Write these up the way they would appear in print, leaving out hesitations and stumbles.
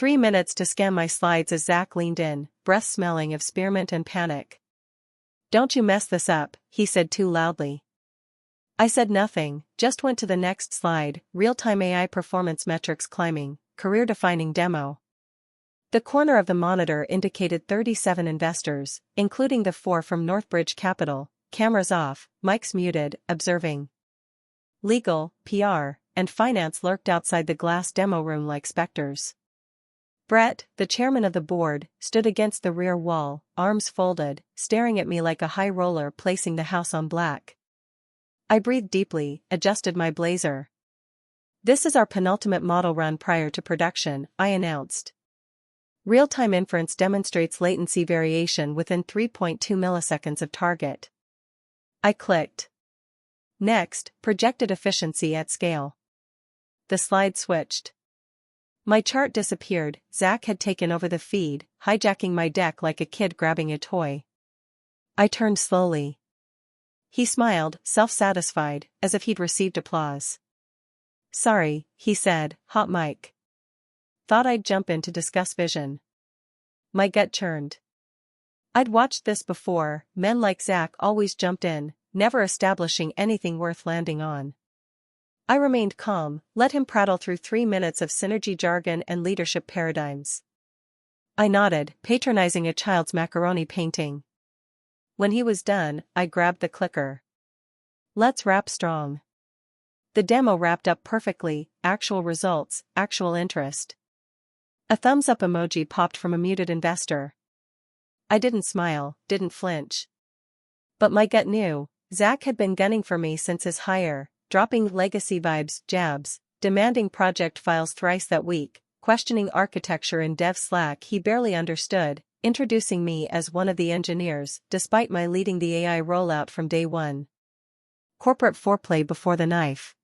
3 minutes to scan my slides as Zach leaned in, breath smelling of spearmint and panic. "Don't you mess this up," he said too loudly. I said nothing, just went to the next slide, real-time AI performance metrics climbing, career-defining demo. The corner of the monitor indicated 37 investors, including the 4 from Northbridge Capital, cameras off, mics muted, observing. Legal, PR, and finance lurked outside the glass demo room like specters. Brett, the chairman of the board, stood against the rear wall, arms folded, staring at me like a high roller placing the house on black. I breathed deeply, adjusted my blazer. "This is our penultimate model run prior to production," I announced. Real-time inference demonstrates latency variation within 3.2 milliseconds of target. I clicked. Next, projected efficiency at scale. The slide switched. My chart disappeared. Zach had taken over the feed, hijacking my deck like a kid grabbing a toy. I turned slowly. He smiled, self-satisfied, as if he'd received applause. "Sorry," he said, hot mic. "Thought I'd jump in to discuss vision." My gut churned. I'd watched this before. Men like Zach always jumped in, never establishing anything worth landing on. I remained calm, let him prattle through 3 minutes of synergy jargon and leadership paradigms. I nodded, patronizing a child's macaroni painting. When he was done, I grabbed the clicker. "Let's wrap strong." The demo wrapped up perfectly, actual results, actual interest. A thumbs up emoji popped from a muted investor. I didn't smile, didn't flinch. But my gut knew, Zach had been gunning for me since his hire, dropping legacy vibes, jabs, demanding project files thrice that week, questioning architecture in dev Slack he barely understood, introducing me as one of the engineers, despite my leading the AI rollout from day one. Corporate foreplay before the knife.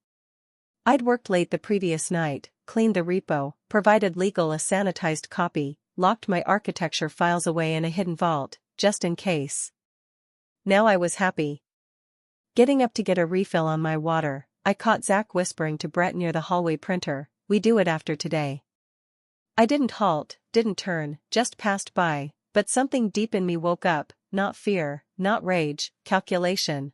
I'd worked late the previous night, cleaned the repo, provided legal a sanitized copy, locked my architecture files away in a hidden vault, just in case. Now I was happy. Getting up to get a refill on my water, I caught Zach whispering to Brett near the hallway printer, "We do it after today." I didn't halt, didn't turn, just passed by, but something deep in me woke up, not fear, not rage, calculation.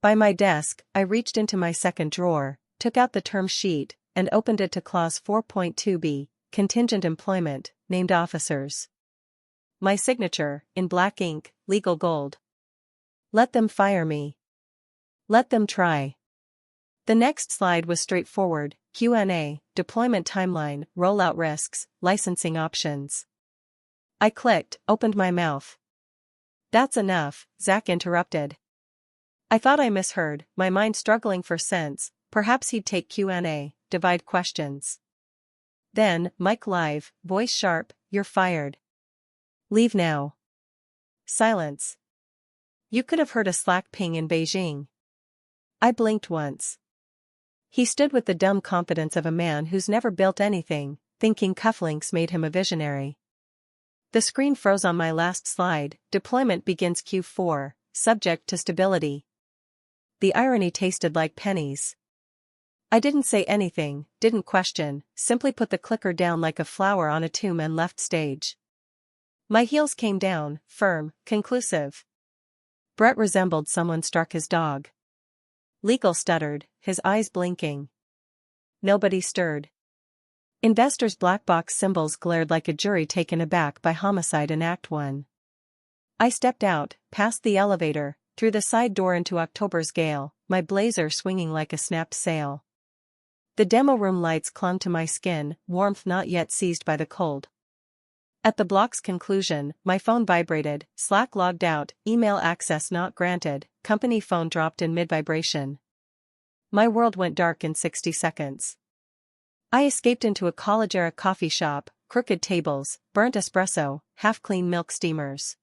By my desk, I reached into my second drawer, took out the term sheet, and opened it to clause 4.2b, contingent employment, named officers. My signature, in black ink, legal gold. Let them fire me. Let them try. The next slide was straightforward, Q&A, deployment timeline, rollout risks, licensing options. I clicked, opened my mouth. "That's enough," Zach interrupted. I thought I misheard, my mind struggling for sense. Perhaps he'd take Q&A, divide questions. Then, mic live, voice sharp, "You're fired. Leave now." Silence. You could have heard a Slack ping in Beijing. I blinked once. He stood with the dumb confidence of a man who's never built anything, thinking cufflinks made him a visionary. The screen froze on my last slide, deployment begins Q4, subject to stability. The irony tasted like pennies. I didn't say anything, didn't question, simply put the clicker down like a flower on a tomb and left stage. My heels came down, firm, conclusive. Brett resembled someone struck his dog. Legal stuttered, his eyes blinking. Nobody stirred. Investors' black box symbols glared like a jury taken aback by homicide in Act 1. I stepped out, past the elevator, through the side door into October's gale, my blazer swinging like a snapped sail. The demo room lights clung to my skin, warmth not yet seized by the cold. At the block's conclusion, my phone vibrated, Slack logged out, email access not granted, company phone dropped in mid-vibration. My world went dark in 60 seconds. I escaped into a college-era coffee shop, crooked tables, burnt espresso, half-clean milk steamers.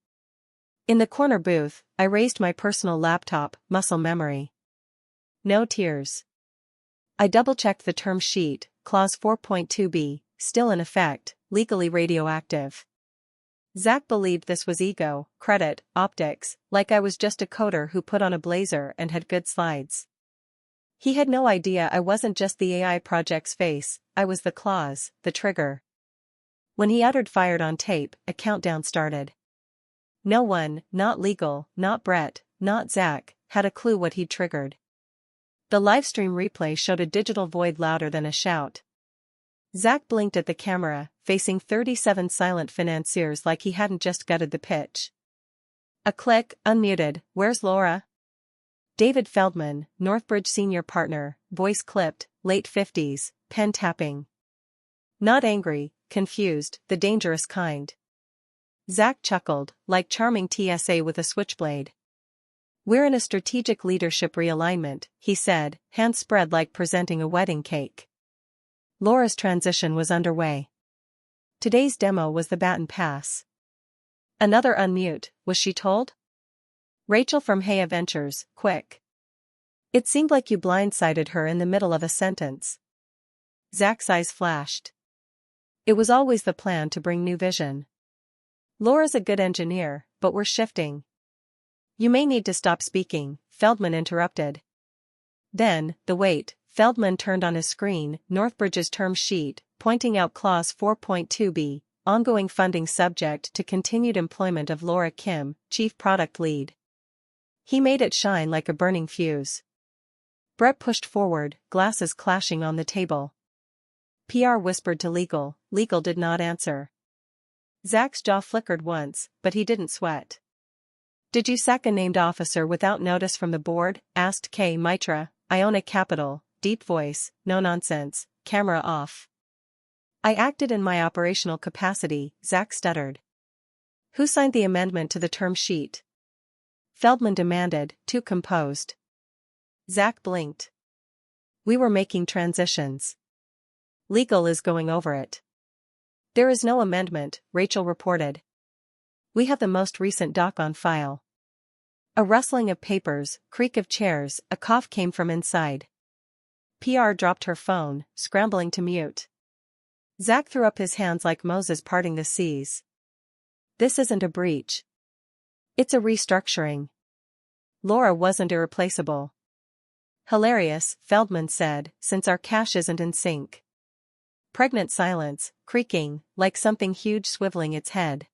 In the corner booth, I raised my personal laptop, muscle memory. No tears. I double-checked the term sheet, clause 4.2b, still in effect, legally radioactive. Zach believed this was ego, credit, optics, like I was just a coder who put on a blazer and had good slides. He had no idea I wasn't just the AI project's face, I was the clause, the trigger. When he uttered "fired" on tape, a countdown started. No one, not legal, not Brett, not Zach, had a clue what he'd triggered. The livestream replay showed a digital void louder than a shout. Zach blinked at the camera, facing 37 silent financiers like he hadn't just gutted the pitch. A click, unmuted. "Where's Laura?" David Feldman, Northbridge senior partner, voice clipped, late 50s, pen tapping. Not angry, confused, the dangerous kind. Zach chuckled, like charming TSA with a switchblade. "We're in a strategic leadership realignment," he said, hands spread like presenting a wedding cake. Laura's transition was underway. Today's demo was the baton pass. Another unmute, was she told? "Rachel from Heya Ventures, quick." It seemed like you blindsided her in the middle of a sentence. Zach's eyes flashed. It was always the plan to bring new vision. "Laura's a good engineer, but we're shifting." "You may need to stop speaking," Feldman interrupted. Then, the wait, Feldman turned on his screen, Northbridge's term sheet, pointing out Clause 4.2b, ongoing funding subject to continued employment of Laura Kim, Chief Product Lead. He made it shine like a burning fuse. Brett pushed forward, glasses clashing on the table. PR whispered to legal. Legal did not answer. Zach's jaw flickered once, but he didn't sweat. "Did you sack a named officer without notice from the board?" asked K. Mitra, Iona Capital, deep voice, no nonsense, camera off. "I acted in my operational capacity," Zach stuttered. "Who signed the amendment to the term sheet?" Feldman demanded, too composed. Zach blinked. "We were making transitions. Legal is going over it." "There is no amendment," Rachel reported. "We have the most recent doc on file." A rustling of papers, creak of chairs, a cough came from inside. PR dropped her phone, scrambling to mute. Zach threw up his hands like Moses parting the seas. "This isn't a breach. It's a restructuring. Laura wasn't irreplaceable." "Hilarious," Feldman said, "since our cash isn't in sync." Pregnant silence, creaking, like something huge swiveling its head.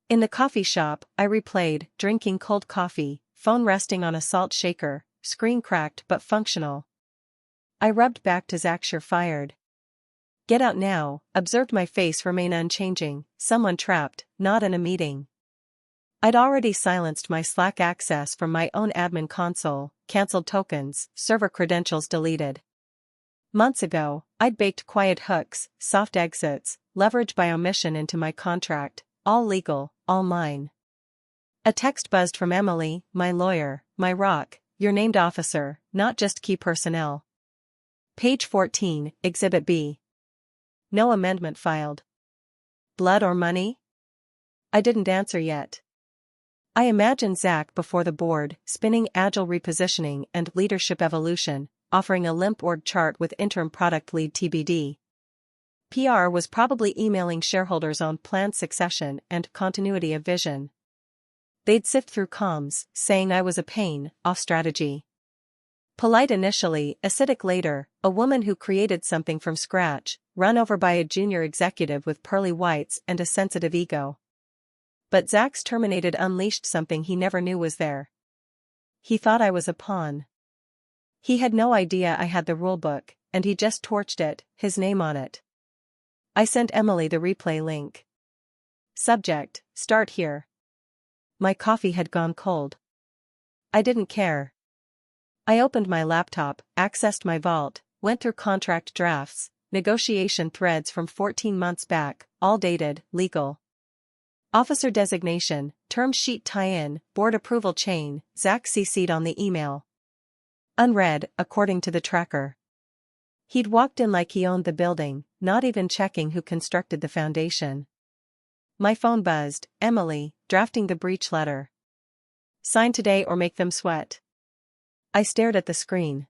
In the coffee shop, I replayed, drinking cold coffee, phone resting on a salt shaker, screen cracked but functional. I rubbed back to Zach fired. "Get out now," observed my face remain unchanging, someone trapped, not in a meeting. I'd already silenced my Slack access from my own admin console, cancelled tokens, server credentials deleted. Months ago, I'd baked quiet hooks, soft exits, leverage by omission into my contract, all legal, all mine. A text buzzed from Emily, my lawyer, my rock, "You're named officer, not just key personnel." Page 14, Exhibit B. No amendment filed. Blood or money? I didn't answer yet. I imagined Zach before the board, spinning agile repositioning and leadership evolution, offering a limp org chart with interim product lead TBD. PR was probably emailing shareholders on planned succession and continuity of vision. They'd sift through comms, saying I was a pain, off strategy. Polite initially, acidic later, a woman who created something from scratch, run over by a junior executive with pearly whites and a sensitive ego. But Zach's terminated unleashed something he never knew was there. He thought I was a pawn. He had no idea I had the rulebook, and he just torched it, his name on it. I sent Emily the replay link. Subject, "Start here." My coffee had gone cold. I didn't care. I opened my laptop, accessed my vault, went through contract drafts, negotiation threads from 14 months back, all dated, legal. Officer designation, term sheet tie-in, board approval chain, Zach CC'd on the email. Unread, according to the tracker. He'd walked in like he owned the building, not even checking who constructed the foundation. My phone buzzed, Emily, drafting the breach letter. Sign today or make them sweat. I stared at the screen.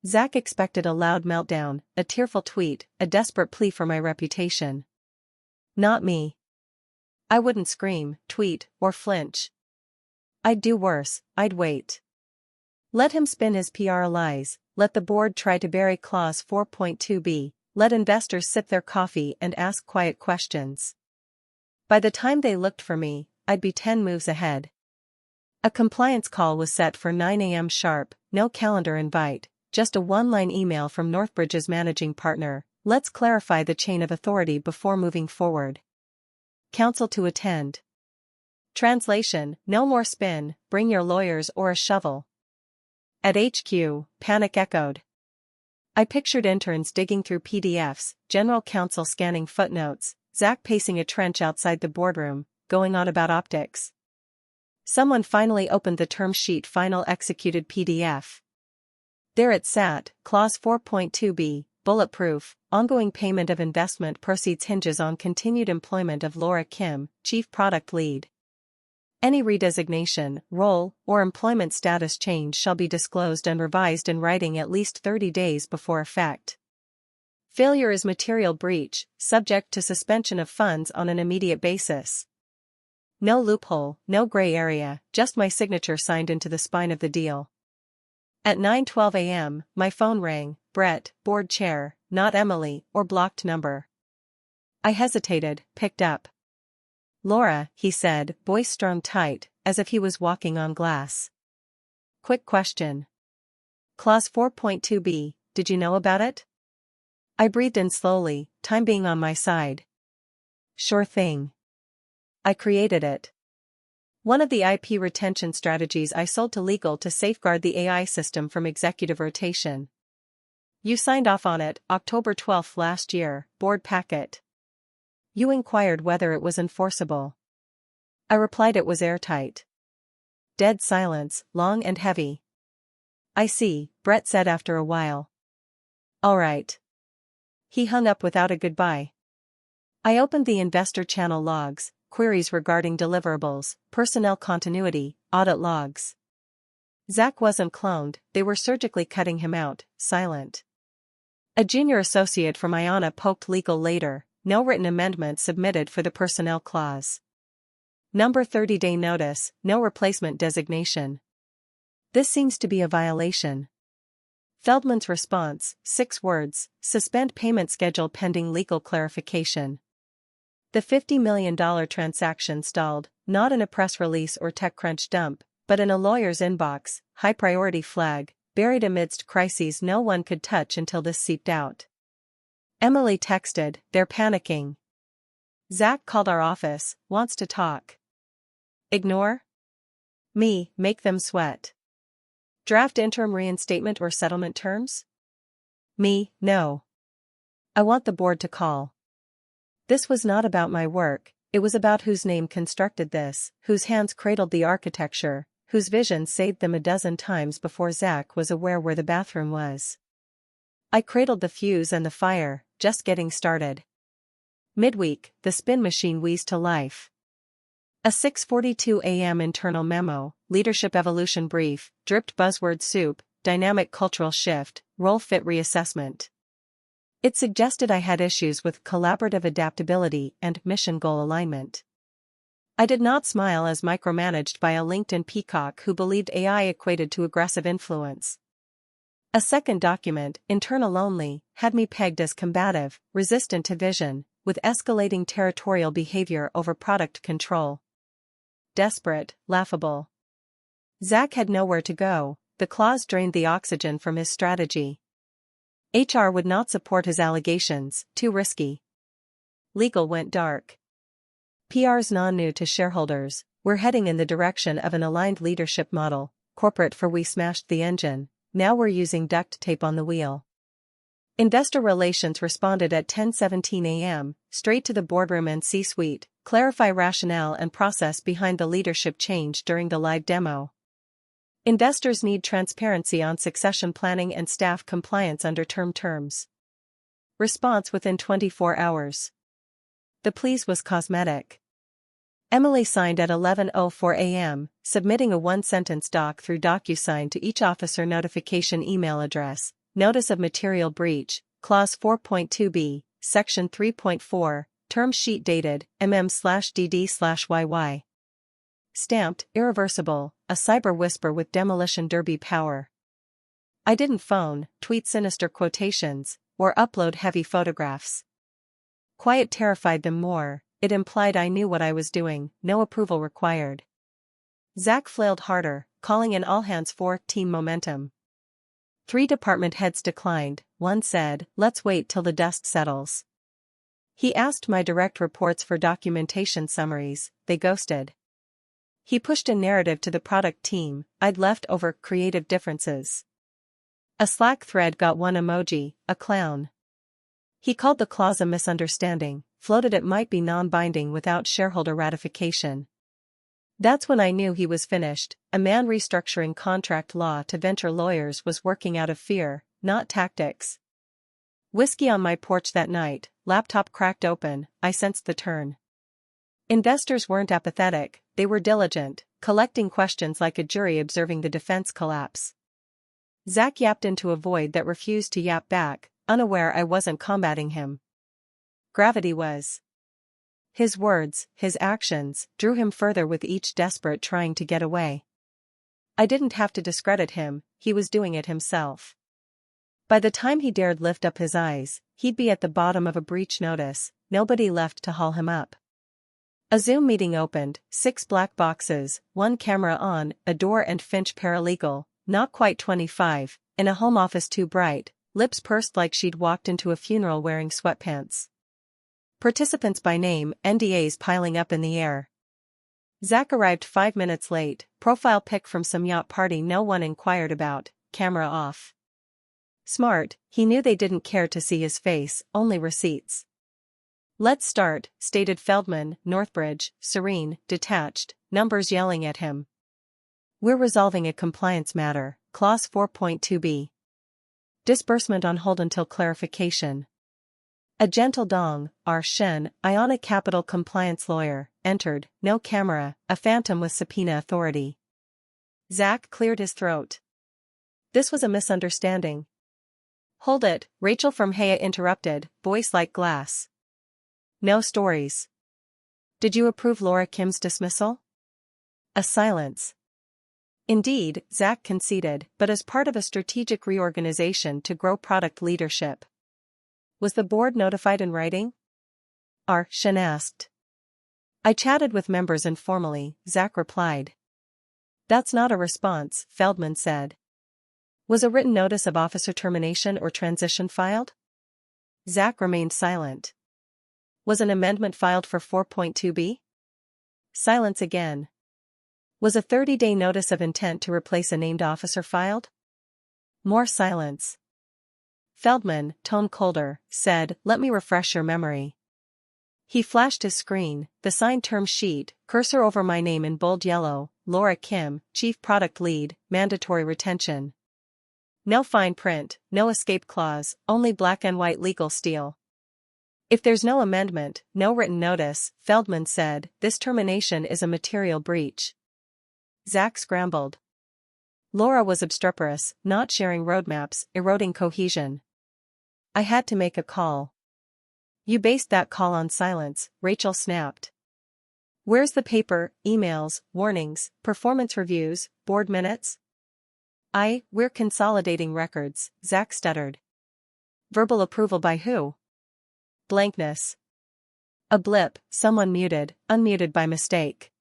Zach expected a loud meltdown, a tearful tweet, a desperate plea for my reputation. Not me. I wouldn't scream, tweet, or flinch. I'd do worse, I'd wait. Let him spin his PR lies, let the board try to bury Clause 4.2b, let investors sip their coffee and ask quiet questions. By the time they looked for me, I'd be 10 moves ahead. A compliance call was set for 9 a.m. sharp, no calendar invite, just a one-line email from Northbridge's managing partner: "Let's clarify the chain of authority before moving forward. Counsel to attend." Translation: no more spin, bring your lawyers or a shovel. At HQ, panic echoed. I pictured interns digging through PDFs, general counsel scanning footnotes, Zach pacing a trench outside the boardroom, going on about optics. Someone finally opened the term sheet final executed PDF. There it sat, Clause 4.2b, bulletproof, ongoing payment of investment proceeds hinges on continued employment of Laura Kim, Chief Product Lead. Any redesignation, role, or employment status change shall be disclosed and revised in writing at least 30 days before effect. Failure is material breach, subject to suspension of funds on an immediate basis. No loophole, no gray area, just my signature signed into the spine of the deal. At 9:12 a.m., my phone rang. Brett, board chair, not Emily, or blocked number. I hesitated, picked up. "Laura," he said, voice strung tight, as if he was walking on glass. "Quick question. Clause 4.2b, did you know about it?" I breathed in slowly, time being on my side. "Sure thing. I created it. One of the IP retention strategies I sold to legal to safeguard the AI system from executive rotation. You signed off on it, October 12 last year, board packet. You inquired whether it was enforceable. I replied it was airtight." Dead silence, long and heavy. "I see," Brett said after a while. "All right." He hung up without a goodbye. I opened the investor channel logs, queries regarding deliverables, personnel continuity, audit logs. Zach wasn't cloned, they were surgically cutting him out, silent. A junior associate from IATA poked legal later, no written amendment submitted for the personnel clause. Number 30-day notice, no replacement designation. This seems to be a violation. Feldman's response, 6 words: suspend payment schedule pending legal clarification. The $50 million transaction stalled, not in a press release or TechCrunch dump, but in a lawyer's inbox, high priority flag, buried amidst crises no one could touch until this seeped out. Emily texted, "They're panicking. Zach called our office, wants to talk." Ignore? Me, make them sweat. Draft interim reinstatement or settlement terms? Me, no. I want the board to call. This was not about my work, it was about whose name constructed this, whose hands cradled the architecture, whose vision saved them a dozen times before Zach was aware where the bathroom was. I cradled the fuse and the fire, just getting started. Midweek, the spin machine wheezed to life. A 6:42 a.m. internal memo, leadership evolution brief, dripped buzzword soup, dynamic cultural shift, role fit reassessment. It suggested I had issues with collaborative adaptability and mission goal alignment. I did not smile as micromanaged by a LinkedIn peacock who believed AI equated to aggressive influence. A second document, internal only, had me pegged as combative, resistant to vision, with escalating territorial behavior over product control. Desperate, laughable. Zach had nowhere to go, the clause drained the oxygen from his strategy. HR would not support his allegations, too risky. Legal went dark. PR's non-new to shareholders, we're heading in the direction of an aligned leadership model, corporate for we smashed the engine, now we're using duct tape on the wheel. Investor Relations responded at 10:17 a.m., straight to the boardroom and C-suite, clarify rationale and process behind the leadership change during the live demo. Investors need transparency on succession planning and staff compliance under terms. Response within 24 hours. The please was cosmetic. Emily signed at 11:04 a.m., submitting a one-sentence doc through DocuSign to each officer notification email address. Notice of material breach, Clause 4.2b, Section 3.4, term sheet dated, mm/dd/yy. Stamped, irreversible, a cyber whisper with demolition derby power. I didn't phone, tweet sinister quotations, or upload heavy photographs. Quiet terrified them more, it implied I knew what I was doing, no approval required. Zach flailed harder, calling in all hands for team momentum. 3 department heads declined, one said, let's wait till the dust settles. He asked my direct reports for documentation summaries, they ghosted. He pushed a narrative to the product team, I'd left over creative differences. A Slack thread got 1 emoji, a clown. He called the clause a misunderstanding, floated it might be non-binding without shareholder ratification. That's when I knew he was finished. A man restructuring contract law to venture lawyers was working out of fear, not tactics. Whiskey on my porch that night, laptop cracked open, I sensed the turn. Investors weren't apathetic, they were diligent, collecting questions like a jury observing the defense collapse. Zach yapped into a void that refused to yap back, unaware I wasn't combating him. Gravity was. His words, his actions, drew him further with each desperate trying to get away. I didn't have to discredit him, he was doing it himself. By the time he dared lift up his eyes, he'd be at the bottom of a breach notice, nobody left to haul him up. A Zoom meeting opened, 6 black boxes, 1 camera on, a door and Finch paralegal, not quite 25, in a home office too bright, lips pursed like she'd walked into a funeral wearing sweatpants. Participants by name, NDAs piling up in the air. Zach arrived 5 minutes late, profile pic from some yacht party no one inquired about, camera off. Smart, he knew they didn't care to see his face, only receipts. Let's start, stated Feldman, Northbridge, serene, detached, numbers yelling at him. We're resolving a compliance matter, clause 4.2b. Disbursement on hold until clarification. A gentle dong, R. Shen, Ionic Capital compliance lawyer, entered, no camera, a phantom with subpoena authority. Zach cleared his throat. This was a misunderstanding. Hold it, Rachel from Haya interrupted, voice like glass. No stories. Did you approve Laura Kim's dismissal? A silence. Indeed, Zach conceded, but as part of a strategic reorganization to grow product leadership. Was the board notified in writing? R. Shen asked. I chatted with members informally, Zach replied. That's not a response, Feldman said. Was a written notice of officer termination or transition filed? Zach remained silent. Was an amendment filed for 4.2b? Silence again. Was a 30-day notice of intent to replace a named officer filed? More silence. Feldman, tone colder, said, let me refresh your memory. He flashed his screen, the signed term sheet, cursor over my name in bold yellow, Laura Kim, Chief Product Lead, mandatory retention. No fine print, no escape clause, only black and white legal steel. If there's no amendment, no written notice, Feldman said, this termination is a material breach. Zach scrambled. Laura was obstreperous, not sharing roadmaps, eroding cohesion. I had to make a call. You based that call on silence, Rachel snapped. Where's the paper, emails, warnings, performance reviews, board minutes? We're consolidating records, Zach stuttered. Verbal approval by who? Blankness. A blip, someone muted, unmuted by mistake.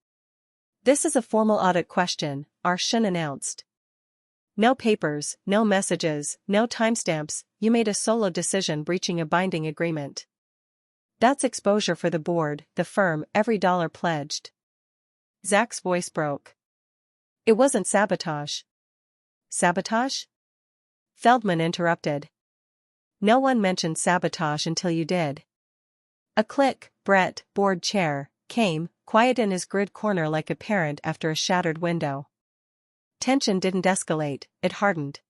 This is a formal audit question, R. Shen announced. No papers, no messages, no timestamps, you made a solo decision breaching a binding agreement. That's exposure for the board, the firm, every dollar pledged. Zach's voice broke. It wasn't sabotage. Sabotage? Feldman interrupted. No one mentioned sabotage until you did. A click, Brett, board chair, came, quiet in his grid corner like a parent after a shattered window. Tension didn't escalate, it hardened.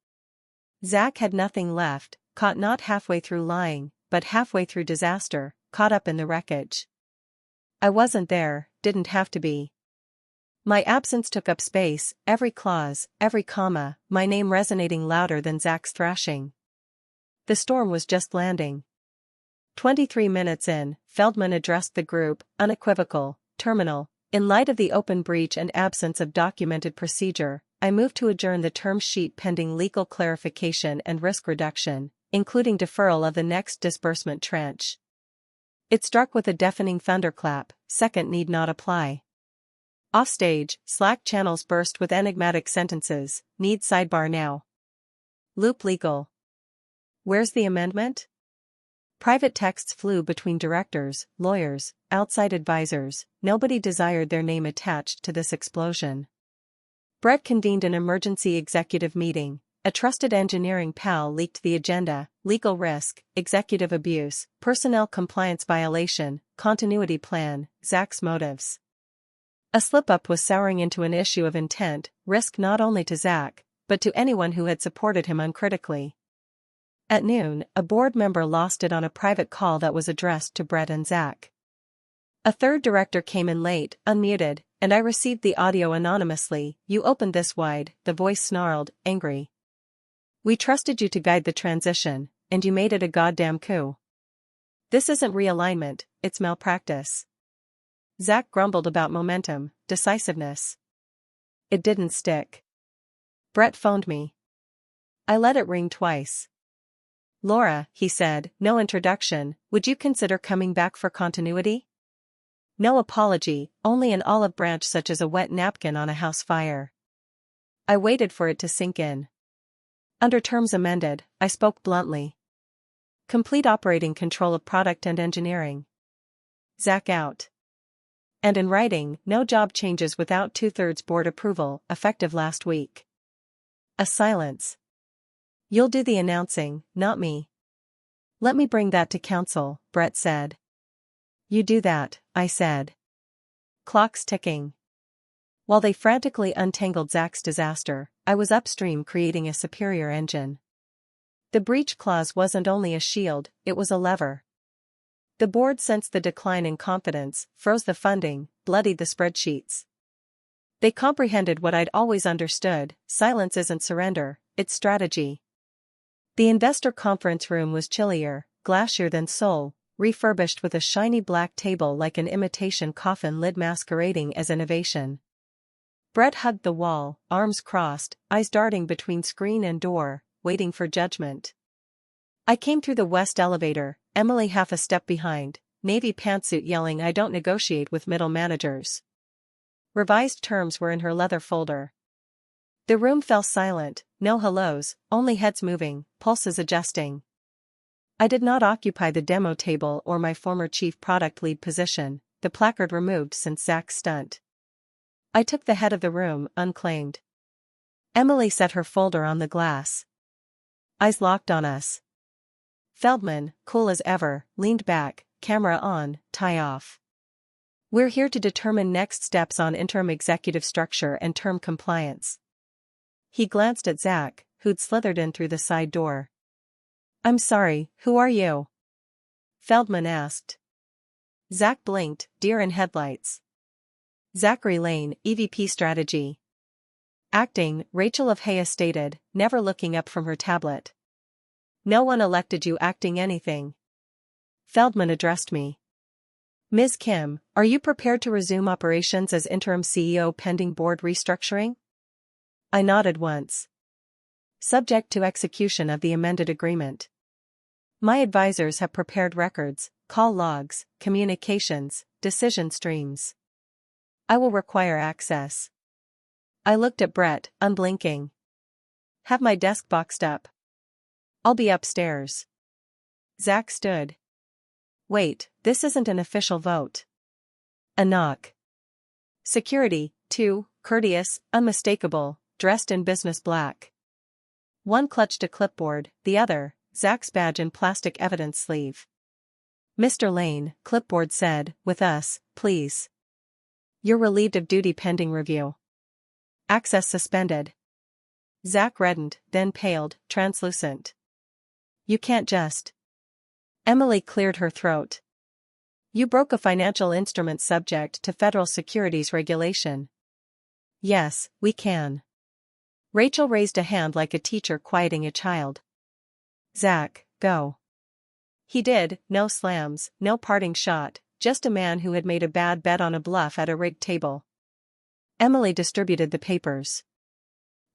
Zach had nothing left, caught not halfway through lying, but halfway through disaster, caught up in the wreckage. I wasn't there, didn't have to be. My absence took up space, every clause, every comma, my name resonating louder than Zach's thrashing. The storm was just landing. 23 minutes in, Feldman addressed the group, unequivocal, terminal. In light of the open breach and absence of documented procedure, I move to adjourn the term sheet pending legal clarification and risk reduction. including deferral of the next disbursement tranche. It struck with a deafening thunderclap, second need not apply. Offstage, Slack channels burst with enigmatic sentences, need sidebar now. Loop legal. Where's the amendment? Private texts flew between directors, lawyers, outside advisors, nobody desired their name attached to this explosion. Brett convened an emergency executive meeting. A trusted engineering pal leaked the agenda: legal risk, executive abuse, personnel compliance violation, continuity plan, Zach's motives. A slip-up was souring into an issue of intent, risk not only to Zach, but to anyone who had supported him uncritically. At noon, a board member lost it on a private call that was addressed to Brett and Zach. A third director came in late, unmuted, and I received the audio anonymously. You opened this wide, the voice snarled, angry. We trusted you to guide the transition, and you made it a goddamn coup. This isn't realignment, it's malpractice. Zach grumbled about momentum, decisiveness. It didn't stick. Brett phoned me. I let it ring twice. Laura, he said, no introduction, would you consider coming back for continuity? No apology, only an olive branch such as a wet napkin on a house fire. I waited for it to sink in. Under terms amended, I spoke bluntly. Complete operating control of product and engineering. Zach out. And in writing, no job changes without 2/3 board approval, effective last week. A silence. You'll do the announcing, not me. Let me bring that to council, Brett said. You do that, I said. Clock's ticking. While they frantically untangled Zach's disaster, I was upstream creating a superior engine. The breach clause wasn't only a shield, it was a lever. The board sensed the decline in confidence, froze the funding, bloodied the spreadsheets. They comprehended what I'd always understood: silence isn't surrender, it's strategy. The investor conference room was chillier, glassier than Seoul, refurbished with a shiny black table like an imitation coffin lid masquerading as innovation. Brett hugged the wall, arms crossed, eyes darting between screen and door, waiting for judgment. I came through the west elevator, Emily half a step behind, navy pantsuit yelling I don't negotiate with middle managers. Revised terms were in her leather folder. The room fell silent, no hellos, only heads moving, pulses adjusting. I did not occupy the demo table or my former chief product lead position, the placard removed since Zach's stunt. I took the head of the room, unclaimed. Emily set her folder on the glass. Eyes locked on us. Feldman, cool as ever, leaned back, camera on, tie off. We're here to determine next steps on interim executive structure and term compliance. He glanced at Zach, who'd slithered in through the side door. I'm sorry, who are you? Feldman asked. Zach blinked, deer in headlights. Zachary Lane, EVP Strategy. Acting, Rachel of Haya stated, never looking up from her tablet. No one elected you acting anything. Feldman addressed me. Ms. Kim, are you prepared to resume operations as interim CEO pending board restructuring? I nodded once. Subject to execution of the amended agreement. My advisors have prepared records, call logs, communications, decision streams. I will require access. I looked at Brett, unblinking. Have my desk boxed up. I'll be upstairs. Zach stood. Wait, this isn't an official vote. A knock. Security, 2, courteous, unmistakable, dressed in business black. One clutched a clipboard, the other, Zach's badge in plastic evidence sleeve. Mr. Lane, clipboard said, with us, please. You're relieved of duty pending review. Access suspended. Zach reddened, then paled, translucent. You can't just. Emily cleared her throat. You broke a financial instrument subject to federal securities regulation. Yes, we can. Rachel raised a hand like a teacher quieting a child. Zach, go. He did, no slams, no parting shot, just a man who had made a bad bet on a bluff at a rigged table. Emily distributed the papers.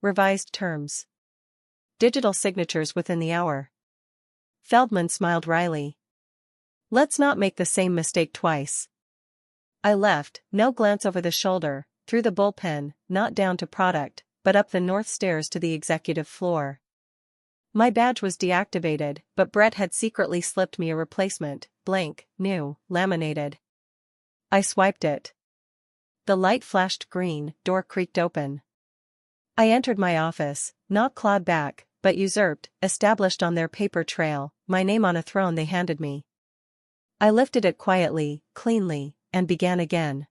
Revised terms. Digital signatures within the hour. Feldman smiled wryly. Let's not make the same mistake twice. I left, no glance over the shoulder, through the bullpen, not down to product, but up the north stairs to the executive floor. My badge was deactivated, but Brett had secretly slipped me a replacement, blank, new, laminated. I swiped it. The light flashed green, door creaked open. I entered my office, not clawed back, but usurped, established on their paper trail, my name on a throne they handed me. I lifted it quietly, cleanly, and began again.